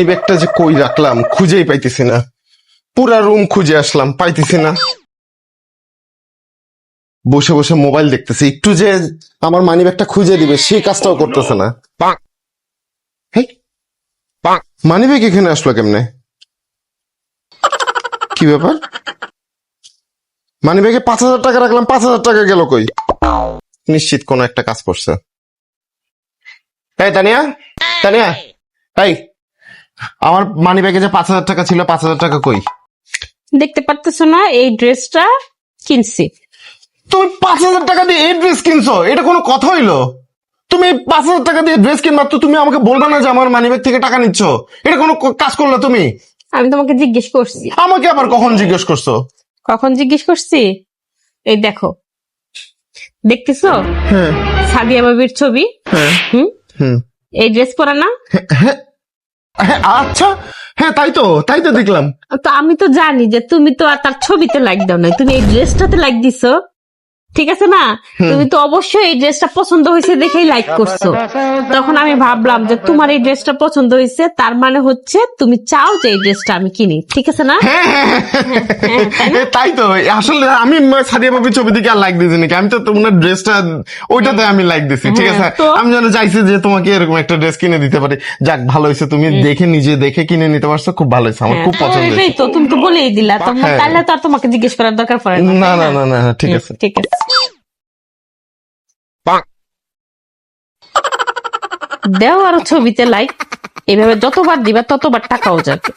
এই ব্যাগটা যে কই রাখলাম খুঁজেই পাইতেছি না, পুরা রুম খুঁজে আসলাম, পাইতেছি না। বসে বসে মোবাইল দেখতেছি, একটু যে আমার মানি ব্যাগটা খুঁজে দিবে সেই কাজটাও করতেছে না। মানি ব্যাগ এখানে আসলো কেমনে? কি ব্যাপার? মানি ব্যাগে 5,000 টাকা রাখলাম, 5,000 টাকা গেল কই? নিশ্চিত কোনো একটা কাজ করছে। এই তানিয়া, তানিয়া, এই আমার মানি ব্যাগে যে 5,000 টাকা ছিল, 5,000 টাকা কই? দেখতে পারতেছো না, এই ড্রেসটা কিনছি। তুমি 5,000 টাকা দিয়ে এই ড্রেস কিনছো? এটা কোনো কথা হইলো? তুমি 5,000 টাকা দিয়ে ড্রেস কিনবা তো তুমি আমাকে বলবা না যে আমার মানিব্যাগ থেকে টাকা নিচ্ছ? এটা কোনো কাজ করলে তুমি? আমি তোমাকে জিজ্ঞেস করছি। আমাকে আবার কখন জিজ্ঞেস করছো? কখন জিজ্ঞেস করছি? এই দেখো, দেখতেছো হ্যাঁ সাদিয়া বাবির ছবি? হ্যাঁ হুম, হুম এই ড্রেস পরা না? হ্যাঁ হ্যাঁ, আচ্ছা, হ্যাঁ তাই তো দেখলাম। তো আমি তো জানি যে তুমি তো আর তার ছবিতে লাইক দাও নাই, তুমি এই ড্রেসটাতে লাইক দিছো, ঠিক আছে না? তুমি তো অবশ্যই এই ড্রেসটা পছন্দ হয়েছে দেখেই লাইক করছো। তখন আমি ভাবলাম যে তোমার এই ড্রেসটা পছন্দ হয়েছে, তার মানে হচ্ছে তুমি চাও যে এই ড্রেসটা আমি কিনি, ঠিক আছে না? হ্যাঁ হ্যাঁ হ্যাঁ, তাই না? তাই তো। আসলে আমি সাদিয়া বাবির ছবি দিকে আর লাইক দিয়েছি নাকি? আমি তো তোমার ড্রেসটা ওইটাতে আমি লাইক দিছি, ঠিক আছে। তো? আমি যেন চাইছি যে তোমাকে এরকম একটা ড্রেস কিনে দিতে পারি। যাক, ভালো হয়েছে, তুমি দেখে নিজে দেখে কিনে নিতে পারছো, খুব ভালো হয়েছে, আমার খুব পছন্দ এটাই হয়েছে। তো, তুমি তো বলেই দিলা, তোমার হ্যাঁ। তাহলে তো আর তোমাকে জিজ্ঞেস করার দরকার পড়ে না, না তাই না না না, ঠিক আছে। ঠিক আছে। দেও আরো ছবিতে লাইক, এভাবে যতবার দিবা ততবার টাকাও যাবে।